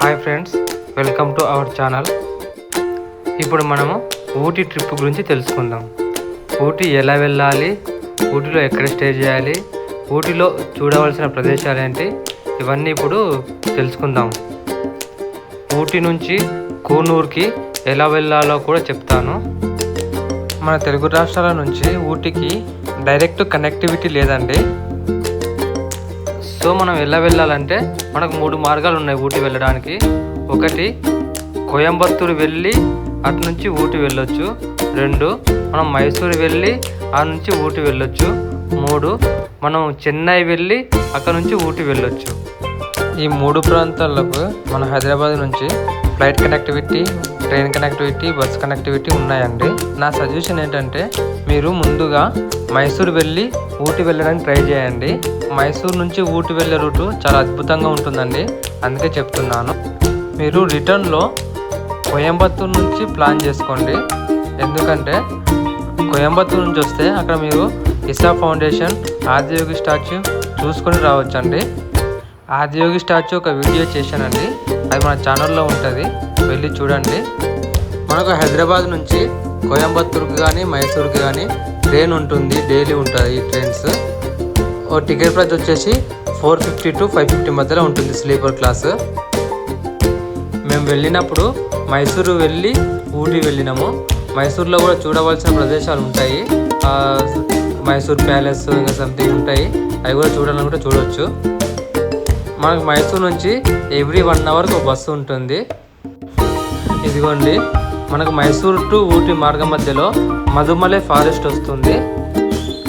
Hi friends, welcome to our channel. ఇప్పుడు మనము Ooty trip గురించి తెలుసుకుందాం. ఊటీ ఎలా వెళ్ళాలి, ఊటీలో ఎక్కడ స్టే చేయాలి, ఊటీలో చూడవలసిన ప్రదేశాలు ఏంటి, ఇవన్నీ ఇప్పుడు తెలుసుకుందాం. ఊటీ నుంచి కూనూర్కి ఎలా వెళ్ళాలో కూడా చెప్తాను. మన తెలుగు రాష్ట్రాల నుంచి ఊటీకి డైరెక్ట్ కనెక్టివిటీ లేదండి. సో మనం ఎలా వెళ్ళాలంటే మనకు 3 మార్గాలు ఉన్నాయి ఊటీ వెళ్ళడానికి. ఒకటి, కోయంబత్తూరు వెళ్ళి అటు నుంచి ఊటీ వెళ్ళొచ్చు. 2, మనం మైసూరు వెళ్ళి ఆ నుంచి ఊటీ వెళ్ళొచ్చు. 3, మనం చెన్నై వెళ్ళి అక్కడ నుంచి ఊటీ వెళ్ళొచ్చు. ఈ 3 ప్రాంతాలకు మన హైదరాబాద్ నుంచి flight connectivity, train connectivity, bus connectivity ఉన్నాయండి. నా సజెషన్ ఏంటంటే మీరు ముందుగా మైసూరు వెళ్ళి ఊటీ వెళ్ళడానికి ట్రై చేయండి. మైసూరు నుంచి ఊటీ వెళ్ళే రూటు చాలా అద్భుతంగా ఉంటుందండి, అందుకే చెప్తున్నాను. మీరు రిటర్న్లో కోయంబత్తూరు నుంచి ప్లాన్ చేసుకోండి. ఎందుకంటే కోయంబత్తూరు నుంచి వస్తే అక్కడ మీరు ఇసా ఫౌండేషన్, ఆదియోగి స్టాచ్యూ చూసుకొని రావచ్చండి. ఆదియోగి స్టాచ్యూ ఒక వీడియో చేశానండి, అది మన ఛానల్లో ఉంటుంది, వెళ్ళి చూడండి. మనకు హైదరాబాద్ నుంచి కోయంబత్తూరుకి కానీ మైసూర్కి కానీ ట్రైన్ ఉంటుంది, డైలీ ఉంటుంది ఈ ట్రైన్స్. ఓ టికెట్ ప్రైస్ వచ్చేసి 450 to 550 మధ్యలో ఉంటుంది, స్లీపర్ క్లాస్. మేము వెళ్ళినప్పుడు మైసూరు వెళ్ళి ఊటీ వెళ్ళినాము. మైసూర్లో కూడా చూడవలసిన ప్రదేశాలు ఉంటాయి, మైసూర్ ప్యాలెస్ ఇంకా సంథింగ్ ఉంటాయి, అవి కూడా చూడాలనుకుంటే చూడవచ్చు. మనకు మైసూర్ నుంచి ఎవ్రీ 1 అవర్కి ఒక బస్సు ఉంటుంది. ఇదిగోండి, మనకు మైసూర్ టు ఊటీ మార్గం మధ్యలో మధుమలై ఫారెస్ట్ వస్తుంది,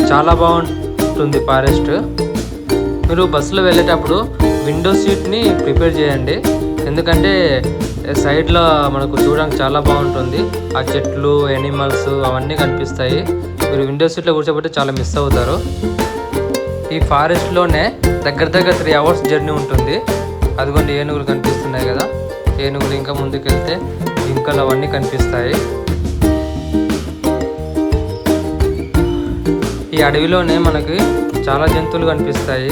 చాలా బాగుంటుంది ఫారెస్ట్. మీరు బస్సులో వెళ్ళేటప్పుడు విండో సీట్ని ప్రిపేర్ చేయండి, ఎందుకంటే సైడ్లో మనకు చూడడానికి చాలా బాగుంటుంది. ఆ చెట్లు, యానిమల్స్ అవన్నీ కనిపిస్తాయి. మీరు విండో సీట్లో కూర్చోబెట్టి చాలా మిస్ అవుతారు. ఈ ఫారెస్ట్లోనే దగ్గర 3 hours జర్నీ ఉంటుంది. అదిగోండి ఏనుగులు కనిపిస్తున్నాయి కదా, ఏనుగులు. ఇంకా ముందుకు వెళ్తే జింకలు అవన్నీ కనిపిస్తాయి. ఈ అడవిలోనే మనకి చాలా జంతువులు కనిపిస్తాయి.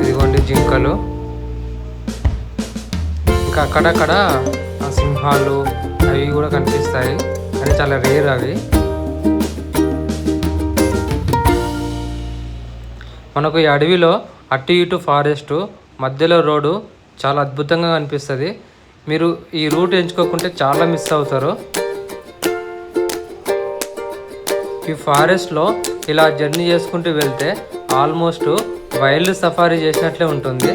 ఇదిగోండి జింకలు. ఇంకా అక్కడక్కడ సింహాలు అవి కూడా కనిపిస్తాయి, కానీ చాలా రేర్ అవి. మనకు ఈ అడవిలో అటు ఇటు ఫారెస్ట్, మధ్యలో రోడ్డు చాలా అద్భుతంగా కనిపిస్తుంది. మీరు ఈ రూట్ ఎంచుకోకుంటే చాలా మిస్ అవుతారు. ఈ ఫారెస్ట్లో ఇలా జర్నీ చేసుకుంటూ వెళ్తే ఆల్మోస్ట్ వైల్డ్ సఫారీ చేసినట్లే ఉంటుంది.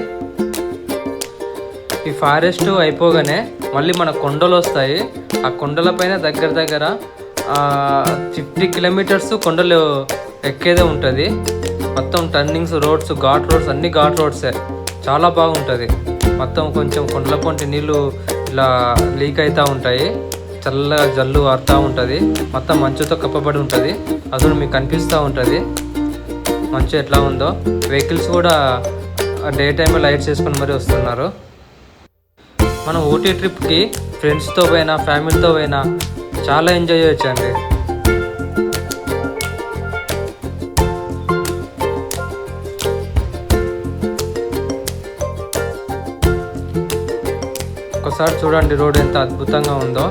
ఈ ఫారెస్ట్ అయిపోగానే మళ్ళీ మన కొండలు వస్తాయి. ఆ కొండల పైన దగ్గర 50 kilometers కొండలు ఎక్కేదే ఉంటుంది. మొత్తం టర్నింగ్స్, రోడ్స్, ఘాట్ రోడ్స్, అన్ని ఘాట్ రోడ్సే, చాలా బాగుంటుంది. మొత్తం కొంచెం కొండల పొంటి నీళ్ళు ఇలా లీక్ అవుతూ ఉంటాయి, చల్లగా జల్లు ఆడుతూ ఉంటుంది, మొత్తం మంచుతో కప్పబడి ఉంటుంది. అసలు మీకు కనిపిస్తూ ఉంటుంది మంచు ఎట్లా ఉందో. వెహికల్స్ కూడా డే టైంలో లైట్స్ వేసుకొని మరీ వస్తున్నారు. మనం ఊటీ ట్రిప్కి ఫ్రెండ్స్తో పోయినా ఫ్యామిలీతో పోయినా చాలా ఎంజాయ్ చేయొచ్చండి. ఒకసారి చూడండి రోడ్ ఎంత అద్భుతంగా ఉందో.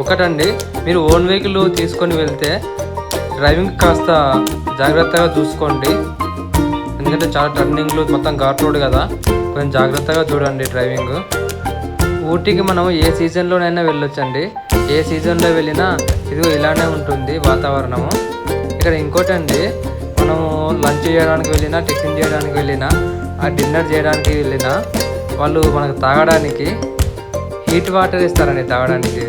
ఒకటండి, మీరు ఓన్ వెహికల్ తీసుకొని వెళ్తే డ్రైవింగ్ కాస్త జాగ్రత్తగా చూసుకోండి, ఎందుకంటే చాలా టర్నింగ్లు, మొత్తం ఘాట్ రోడ్ కదా, కొంచెం జాగ్రత్తగా చూడండి డ్రైవింగ్. ఊటీకి మనం ఏ సీజన్లోనైనా వెళ్ళొచ్చండి, ఏ సీజన్లో వెళ్ళినా ఇదిగో ఇలానే ఉంటుంది వాతావరణము. ఇక్కడ ఇంకోటండి, మనము లంచ్ చేయడానికి వెళ్ళినా, టిఫిన్ చేయడానికి వెళ్ళినా, డిన్నర్ చేయడానికి వెళ్ళినా వాళ్ళు మనకు తాగడానికి హీట్ వాటర్ ఇస్తారండి. తాగడానికి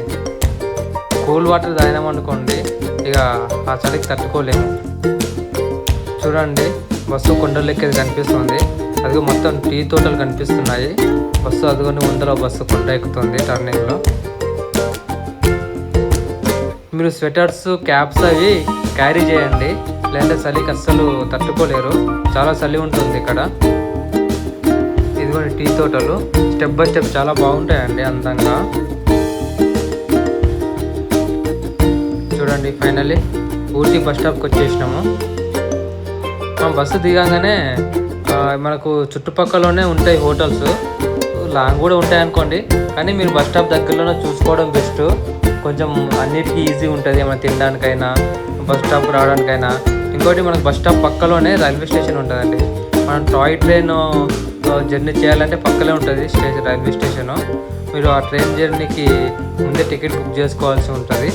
కూల్ వాటర్ తాగినామనుకోండి, ఇక ఆ చలికి తట్టుకోలేము. చూడండి బస్సు కొండలు ఎక్కేది కనిపిస్తుంది, అదిగో మొత్తం టీ తోటలు కనిపిస్తున్నాయి. బస్సు అదిగోని ముందర బస్సు కొండ ఎక్కుతుంది టర్నింగ్లో. మీరు స్వెటర్స్, క్యాప్స్ అవి క్యారీ చేయండి, లేదంటే చలికి అస్సలు తట్టుకోలేరు, చాలా చలి ఉంటుంది ఇక్కడ. ఇదిగోండి టీ తోటలు, స్టెప్ బై స్టెప్ చాలా బాగుంటాయండి అందంగా. చూడండి ఫైనల్లీ ఊటీ బస్ స్టాప్కి వచ్చేసినాము. మనం బస్సు దిగంగానే మనకు చుట్టుపక్కలనే ఉంటాయి హోటల్స్, లాంగ్ కూడా ఉంటాయి అనుకోండి, కానీ మీరు బస్ స్టాప్ దగ్గరలోనే చూసుకోవడం బెస్ట్. కొంచెం అన్నిటికీ ఈజీ ఉంటుంది, ఏమైనా తినడానికైనా బస్ స్టాప్ రావడానికైనా. ఇంకోటి మనకు బస్ స్టాప్ పక్కలోనే రైల్వే స్టేషన్ ఉంటుందండి. మనం టాయ్ ట్రైన్ జర్నీ చేయాలంటే పక్కనే ఉంటుంది రైల్వే స్టేషను. మీరు ఆ ట్రైన్ జర్నీకి ముందే టికెట్ బుక్ చేసుకోవాల్సి ఉంటుంది.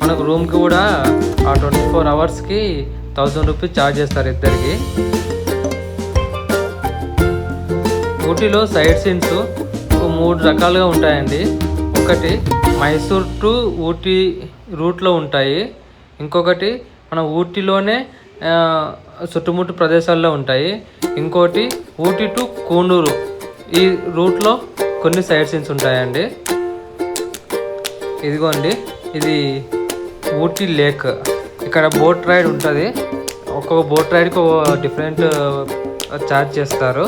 మనకు రూమ్కి కూడా ఆ 24 అవర్స్కి 1000 రూపీస్ ఛార్జ్ చేస్తారు ఇద్దరికి. ఊటీలో సైట్ సీన్స్ 3 రకాలుగా ఉంటాయండి. ఒకటి మైసూర్ టు ఊటీ రూట్లో ఉంటాయి, ఇంకొకటి మన ఊటీలోనే చుట్టుముట్టు ప్రదేశాల్లో ఉంటాయి, ఇంకోటి ఊటీ టు కూనూరు ఈ రూట్లో కొన్ని సైట్ సీన్స్ ఉంటాయండి. ఇదిగోండి, ఇది ఊటీ లేక్. ఇక్కడ బోట్ రైడ్ ఉంటుంది. ఒక్కొక్క బోట్ రైడ్కి ఒక డిఫరెంట్ ఛార్జ్ చేస్తారు.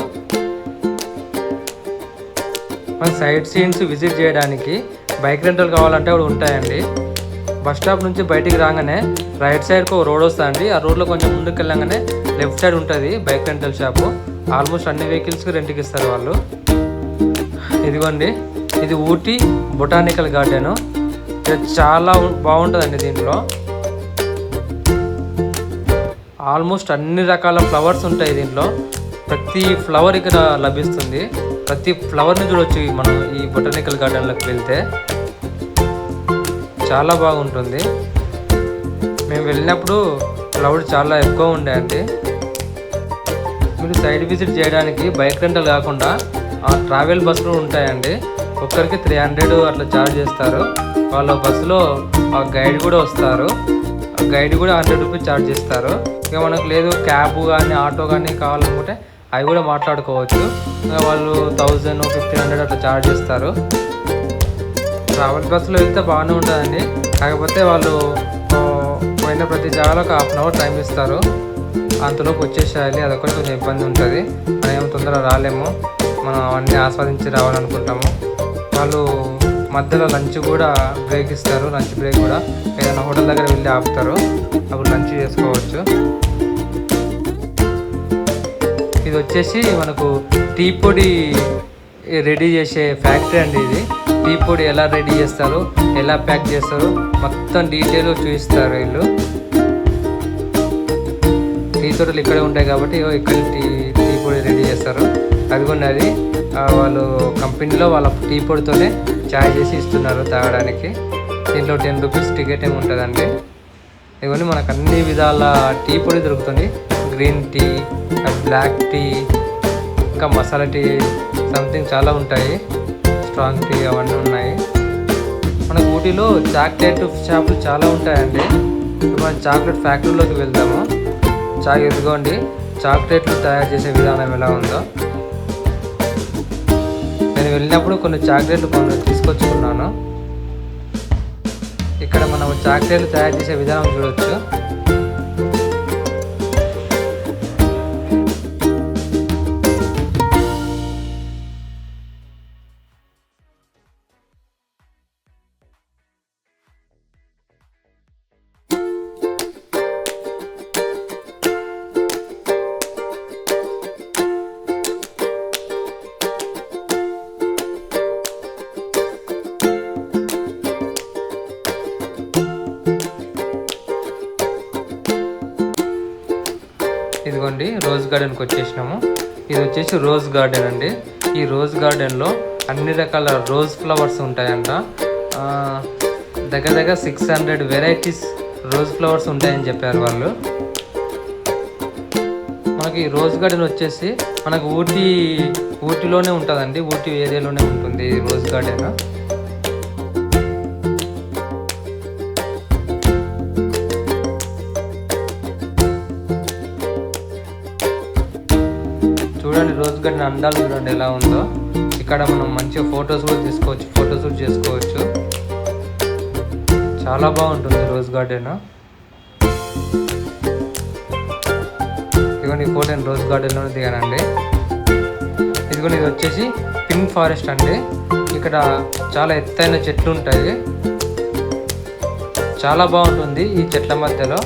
మన సైట్ సీన్స్ విజిట్ చేయడానికి బైక్ రెంటల్ కావాలంటే కూడా ఉంటాయండి. బస్ స్టాప్ నుంచి బయటికి రాగానే రైట్ సైడ్కి ఒక రోడ్ వస్తుందండి. ఆ రోడ్లో కొంచెం ముందుకు వెళ్ళగానే లెఫ్ట్ సైడ్ ఉంటుంది బైక్ రెంటల్ షాపు. ఆల్మోస్ట్ అన్ని వెహికల్స్కి రెంట్కి ఇస్తారు వాళ్ళు. ఇదిగోండి, ఇది ఊటీ బొటానికల్ గార్డెను. చాలా బాగుంటుందండి. దీంట్లో ఆల్మోస్ట్ అన్ని రకాల ఫ్లవర్స్ ఉంటాయి. దీంట్లో ప్రతి ఫ్లవర్ ఇక్కడ లభిస్తుంది. ప్రతి ఫ్లవర్ని చూడవచ్చు మనం ఈ బొటానికల్ గార్డెన్లోకి వెళ్తే. చాలా బాగుంటుంది. మేము వెళ్ళినప్పుడు క్రౌడ్ చాలా ఎక్కువ ఉండేయండి. మీరు సైడ్ విజిట్ చేయడానికి బైక్ రెంటల్ కాకుండా ట్రావెల్ బస్సులు ఉంటాయండి. ఒక్కరికి 300 అట్లా ఛార్జ్ చేస్తారు. వాళ్ళ బస్సులో గైడ్ కూడా వస్తారు. గైడ్ కూడా 100 రూపీస్ ఛార్జ్ చేస్తారు. ఇక మనకు లేదు క్యాబ్ కానీ ఆటో కానీ కావాలనుకుంటే అవి కూడా మాట్లాడుకోవచ్చు. వాళ్ళు 1000, 1500 అట్లా ఛార్జ్ చేస్తారు. ట్రావెల్ బస్సులో వెళ్తే బాగానే ఉంటుందండి. కాకపోతే వాళ్ళు పోయిన ప్రతి జాగాలో ఒక 1/2 అవర్ టైం ఇస్తారు. అంతలోపు వచ్చేసేయాలి. అదొకటి కొంచెం ఇబ్బంది ఉంటుంది. మనం ఏమో తొందరగా రాలేము, మనం అన్నీ ఆస్వాదించి రావాలనుకుంటాము. వాళ్ళు మధ్యలో లంచ్ కూడా బ్రేక్ ఇస్తారు. లంచ్ బ్రేక్ కూడా ఏదైనా హోటల్ దగ్గర వెళ్ళి ఆపుతారు, అప్పుడు లంచ్ చేసుకోవచ్చు. ఇది వచ్చేసి మనకు టీ పొడి రెడీ చేసే ఫ్యాక్టరీ అండి. ఇది టీ పొడి ఎలా రెడీ చేస్తారు, ఎలా ప్యాక్ చేస్తారు మొత్తం డీటెయిల్గా చూపిస్తారు వీళ్ళు. టీ తోటలు ఇక్కడే ఉంటాయి కాబట్టి ఇక్కడ టీ పొడి రెడీ చేస్తారు. అదిగోండి, అది వాళ్ళు కంపెనీలో వాళ్ళ టీ పొడితోనే చాయ్ చేసి ఇస్తున్నారు తాగడానికి. దీంట్లో 10 రూపీస్ టికెట్ ఏమి ఉంటుందండి. ఇవన్నీ మనకు అన్ని విధాల టీ పొడి దొరుకుతుంది. గ్రీన్ టీ, బ్లాక్ టీ, ఇంకా మసాలా టీ, సంథింగ్ చాలా ఉంటాయి. స్ట్రాంగ్ టీ అవన్నీ ఉన్నాయి. మనకు ఊటీలో చాక్లెట్ షాపులు చాలా ఉంటాయండి. ఇప్పుడు మనం చాక్లెట్ ఫ్యాక్టరీలోకి వెళ్దాము. ఎదుగోండి, చాక్లెట్లు తయారు చేసే విధానం ఎలా ఉందో. నేను వెళ్ళినప్పుడు కొన్ని చాక్లెట్లు తీసుకొచ్చుకున్నాను. ఇక్కడ మనం చాక్లెట్లు తయారు చేసే విధానం చూడవచ్చు. ఇదిగోండి, రోజ్ గార్డెన్కి వచ్చేసినాము. ఇది వచ్చేసి రోజ్ గార్డెన్ అండి. ఈ రోజ్ గార్డెన్లో అన్ని రకాల రోజ్ ఫ్లవర్స్ ఉంటాయంట. దగ్గర 600 వెరైటీస్ రోజ్ ఫ్లవర్స్ ఉంటాయని చెప్పారు వాళ్ళు. మనకి రోజ్ గార్డెన్ వచ్చేసి మనకు ఊటీలోనే ఉంటుందండి. ఊటీ ఏరియాలోనే ఉంటుంది ఈ రోజ్ గార్డెన్. చూడండి, రోజ్ గార్డెన్ అందాలు చూడండి ఎలా ఉందో. ఇక్కడ మనం మంచిగా ఫొటోస్ కూడా తీసుకోవచ్చు, ఫోటోషూట్ చేసుకోవచ్చు. చాలా బాగుంటుంది రోజ్ గార్డెన్. ఇదిగోండి, ఈ ఫోటో నేను రోజ్ గార్డెన్లోనే దిగానండి. ఇదిగోండి, ఇది వచ్చేసి పింక్ ఫారెస్ట్ అండి. ఇక్కడ చాలా ఎత్తైన చెట్లు ఉంటాయి. చాలా బాగుంటుంది ఈ చెట్ల మధ్యలో.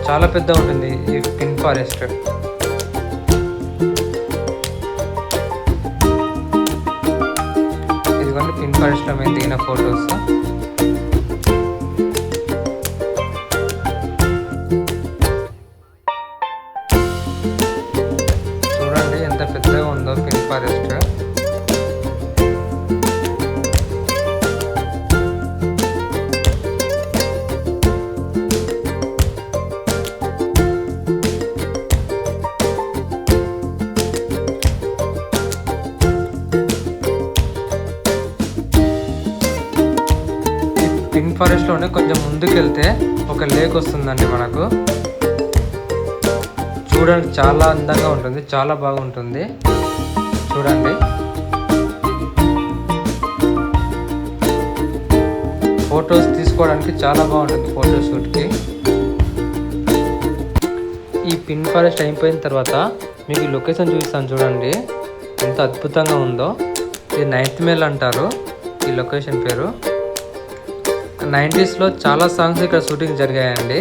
చాలా పెద్ద ఉంటుంది ఈ పిన్ ఫారెస్ట్. ఇదిగోండి పిన్ ఫారెస్ట్లో మేము దిగిన ఫొటోస్. చూడండి ఎంత పెద్దగా ఉందో పిన్ ఫారెస్ట్. పిన్ ఫారెస్ట్లోనే కొంచెం ముందుకు వెళ్తే ఒక లేక్ వస్తుందండి మనకు. చూడడానికి చాలా అందంగా ఉంటుంది, చాలా బాగుంటుంది. చూడండి ఫొటోస్ తీసుకోవడానికి చాలా బాగుంటుంది ఫోటోషూట్కి. ఈ పిన్ ఫారెస్ట్ అయిపోయిన తర్వాత మీకు లొకేషన్ చూపిస్తాను చూడండి ఎంత అద్భుతంగా ఉందో. ఇది 9th మైల్ అంటారు ఈ లొకేషన్ పేరు. 90s చాలా సాంగ్స్ ఇక్కడ షూటింగ్ జరిగాయండి.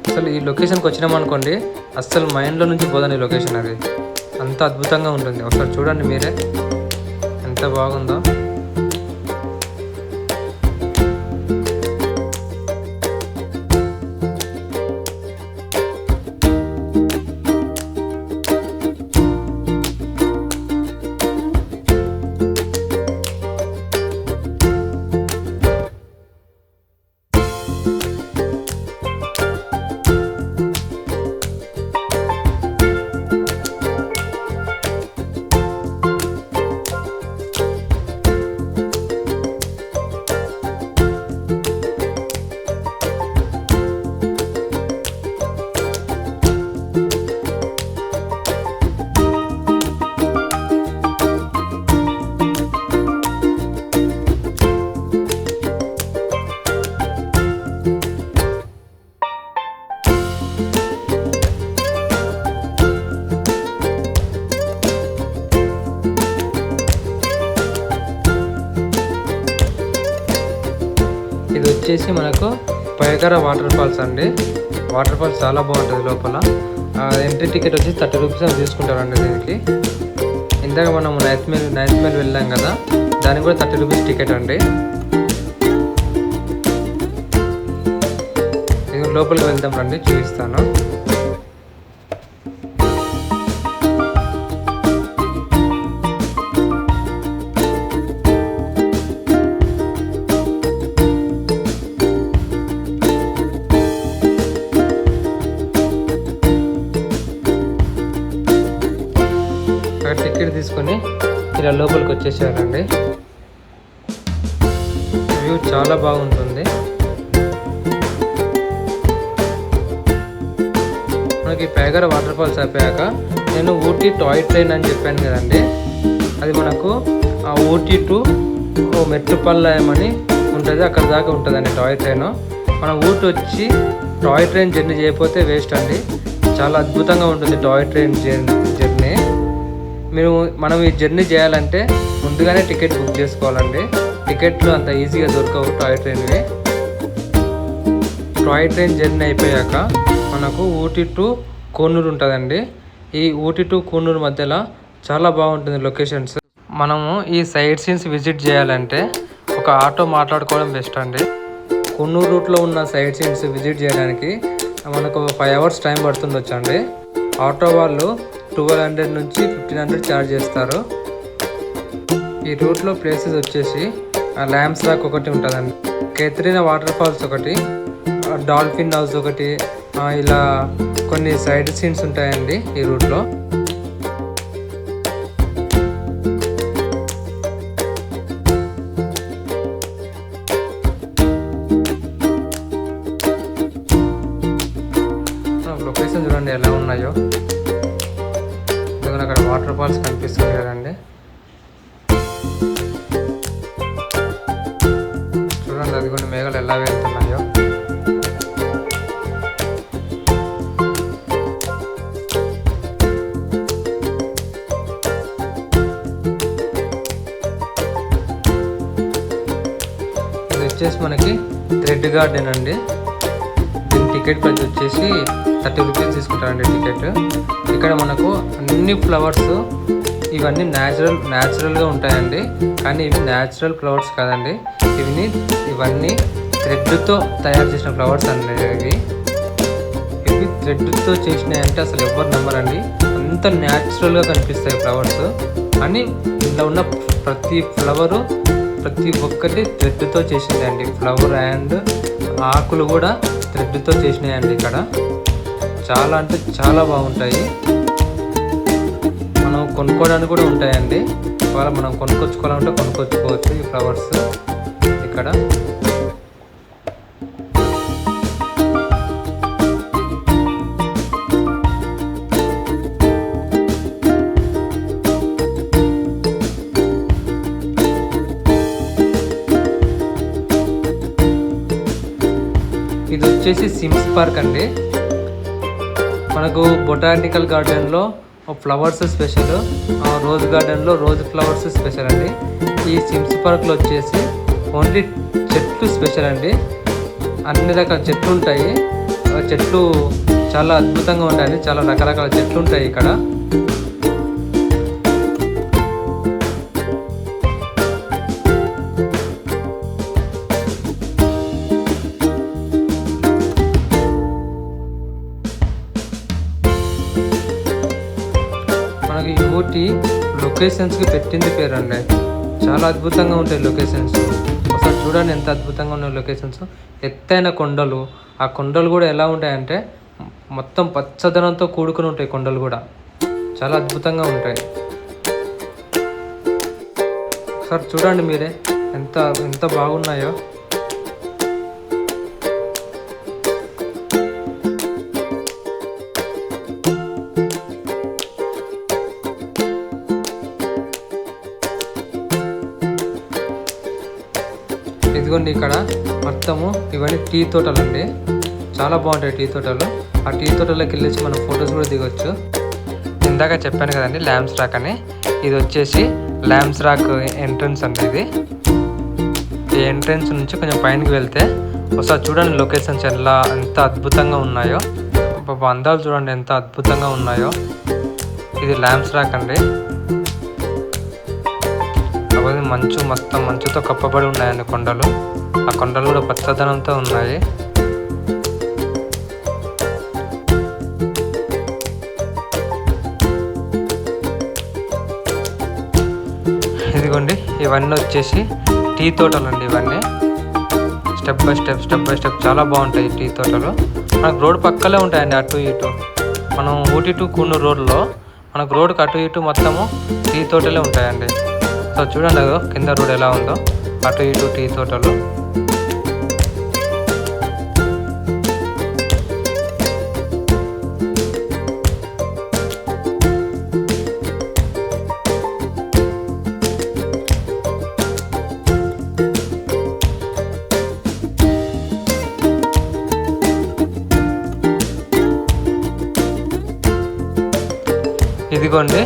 అసలు ఈ లొకేషన్కి వచ్చినామనుకోండి అస్సలు మైండ్లో నుంచి పోదండి ఈ లొకేషన్. అది అంత అద్భుతంగా ఉంటుంది. ఒకసారి చూడండి మీరే ఎంత బాగుందో. ఇది వచ్చేసి మనకు పైకర వాటర్ ఫాల్స్ అండి. వాటర్ ఫాల్స్ చాలా బాగుంటుంది. లోపల ఎంట్రీ టికెట్ వచ్చి 30 రూపీస్ తీసుకుంటారండి దీనికి. ఇందాక మనం 9th మైల్ వెళ్ళాం కదా, దానికి కూడా 30 రూపీస్ టికెట్ అండి. ఇది లోపలికి వెళ్దాం రండి, చూపిస్తాను. టికెట్ తీసుకొని ఇలా లోపలికి వచ్చేసారండి. వ్యూ చాలా బాగుంటుంది. మనకి పైగర వాటర్ ఫాల్స్ అయిపోయాక నేను ఊటీ టాయ్ ట్రైన్ అని చెప్పాను కదండి, అది మనకు ఊటీ టు మెట్టుపల్లాయం అని ఉంటుంది, అక్కడ దాకా ఉంటుందండి టాయ్ ట్రైన్. మనం ఊటీ వచ్చి టాయ్ ట్రైన్ జర్నీ చేయకపోతే వేస్ట్ అండి. చాలా అద్భుతంగా ఉంటుంది టాయ్ ట్రైన్ జర్నీ. మనం ఈ జర్నీ చేయాలంటే ముందుగానే టికెట్ బుక్ చేసుకోవాలండి. టికెట్లు అంత ఈజీగా దొరకవు టాయ్ ట్రైన్వి. టాయ్ ట్రైన్ జర్నీ అయిపోయాక మనకు ఊటీ టు కోనూరు ఉంటుందండి. ఈ ఊటీ టు కోనూరు మధ్యలో చాలా బాగుంటుంది లొకేషన్స్. మనము ఈ సైట్ సీన్స్ విజిట్ చేయాలంటే ఒక ఆటో మాట్లాడుకోవడం బెస్ట్ అండి. కోనూరు రూట్లో ఉన్న సైట్ సీన్స్ విజిట్ చేయడానికి మనకు 5 hours టైం పడుతుండొచ్చు అండి. ఆటో వాళ్ళు 1200 నుంచి 1500 ఛార్జ్ చేస్తారు. ఈ రూట్లో ప్లేసెస్ వచ్చేసి ల్యాంప్స్ రాక్ ఒకటి ఉంటుందండి, కేథరినా వాటర్ ఫాల్స్ ఒకటి, డాల్ఫిన్ హౌస్ ఒకటి, ఇలా కొన్ని సైడ్ సీన్స్ ఉంటాయండి ఈ రూట్లో. లొకేషన్ చూడండి ఎలా ఉన్నాయో. అక్కడ వాటర్ ఫాల్స్ కనిపిస్తుంది కదండి, చూడండి అది కొన్ని మేఘాలు ఎలా వెళ్తున్నాయో. ఇది వచ్చేసి మనకి రెడ్ గార్డెన్ అండి. దీని టికెట్ ప్రైస్ వచ్చేసి 30 రూపీస్ తీసుకుంటారండి టికెట్. ఇక్కడ మనకు అన్ని ఫ్లవర్స్ ఇవన్నీ న్యాచురల్గా ఉంటాయండి. కానీ ఇవి న్యాచురల్ ఫ్లవర్స్ కాదండి, ఇవన్నీ థ్రెడ్తో తయారు చేసిన ఫ్లవర్స్ అండి. ఇవి థ్రెడ్తో చేసినాయి అంటే అసలు ఎవరు నమ్మరండి, అంత న్యాచురల్గా కనిపిస్తాయి ఫ్లవర్స్. అని ఇంట్లో ఉన్న ప్రతి ఫ్లవరు ప్రతి ఒక్కటి థ్రెడ్తో చేసిందండి. ఫ్లవర్ అండ్ ఆకులు కూడా థ్రెడ్తో చేసినాయండి. ఇక్కడ చాలా అంటే చాలా బాగుంటాయి. మనం కొనుక్కోవడానికి కూడా ఉంటాయండి. ఒకవేళ మనం కొనుక్కొచ్చుకోవాలంటే కొనుక్కొచ్చుకోవచ్చు ఈ ఫ్లవర్స్ ఇక్కడ. ఇది వచ్చేసి సిమ్స్ పార్క్ అండి. మనకు బొటానికల్ గార్డెన్లో ఫ్లవర్స్ స్పెషల్, రోజ్ గార్డెన్లో రోజ్ ఫ్లవర్స్ స్పెషల్ అండి. ఈ సిమ్స్ పార్క్లో వచ్చేసి ఓన్లీ చెట్లు స్పెషల్ అండి. అన్ని రకాల చెట్లు ఉంటాయి. చెట్లు చాలా అద్భుతంగా ఉంటాయండి. చాలా రకరకాల చెట్లు ఉంటాయి ఇక్కడ. మనకి ఈ ఊటీ లొకేషన్స్కి పెట్టింది పేరు అండి. చాలా అద్భుతంగా ఉంటాయి లొకేషన్స్. ఒకసారి చూడండి ఎంత అద్భుతంగా ఉన్నాయి లొకేషన్స్. ఎత్తైన కొండలు, ఆ కొండలు కూడా ఎలా ఉంటాయంటే మొత్తం పచ్చదనంతో కూడుకుని ఉంటాయి కొండలు కూడా. చాలా అద్భుతంగా ఉంటాయి. ఒకసారి చూడండి మీరే ఎంత ఎంత బాగున్నాయో. ఇదిగోండి ఇక్కడ మొత్తము ఇవన్నీ టీ తోటలు అండి. చాలా బాగుంటాయి టీ తోటలు. ఆ టీ తోటలోకి వెళ్ళేసి మనం ఫొటోస్ కూడా దిగొచ్చు. ఇందాక చెప్పాను కదండి ల్యాంప్స్ రాక్ అని. ఇది వచ్చేసి ల్యాంప్స్ రాక్ ఎంట్రన్స్ అండి. ఇది ఈ ఎంట్రన్స్ నుంచి కొంచెం పైనకి వెళ్తే ఒకసారి చూడండి లొకేషన్స్ ఎంత అద్భుతంగా ఉన్నాయో. అందాలు చూడండి ఎంత అద్భుతంగా ఉన్నాయో. ఇది ల్యాంప్స్ రాక్ అండి. మొత్తం మంచుతో కప్పబడి ఉన్నాయండి కొండలు. ఆ కొండలు కూడా పచ్చదనంతో ఉన్నాయి. ఇదిగోండి ఇవన్నీ వచ్చేసి టీ తోటలు అండి. ఇవన్నీ స్టెప్ బై స్టెప్ చాలా బాగుంటాయి టీ తోటలు. మనకు రోడ్ పక్కలే ఉంటాయండి అటు ఇటు. మనం ఊటీ టు కూనూరు రోడ్లో మనకు రోడ్కి అటు ఇటు మొత్తము టీ తోటలే ఉంటాయండి. సో చూడండి అదో కింద రోడ్ ఎలా ఉందో, అటు ఇటు టీ తోటలు. ఇదిగోండి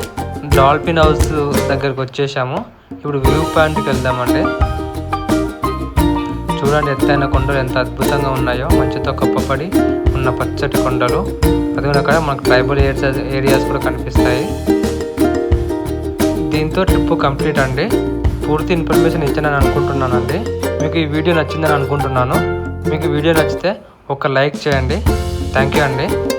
డాల్ఫిన్ హౌస్ దగ్గరికి వచ్చేసాము. ఇప్పుడు వ్యూ పాయింట్కి వెళ్దామండి. చూడండి ఎత్తైన కొండలు ఎంత అద్భుతంగా ఉన్నాయో. మంచుతో కప్పబడి ఉన్న పచ్చటి కొండలు. అది కూడా అక్కడ మనకు ట్రైబల్ ఏరియాస్ కూడా కనిపిస్తాయి. దీంతో ట్రిప్ కంప్లీట్ అండి. పూర్తి ఇన్ఫర్మేషన్ ఇచ్చానని అనుకుంటున్నానండి. మీకు ఈ వీడియో నచ్చిందని అనుకుంటున్నాను. మీకు వీడియో నచ్చితే ఒక లైక్ చేయండి. థ్యాంక్ యూ అండి.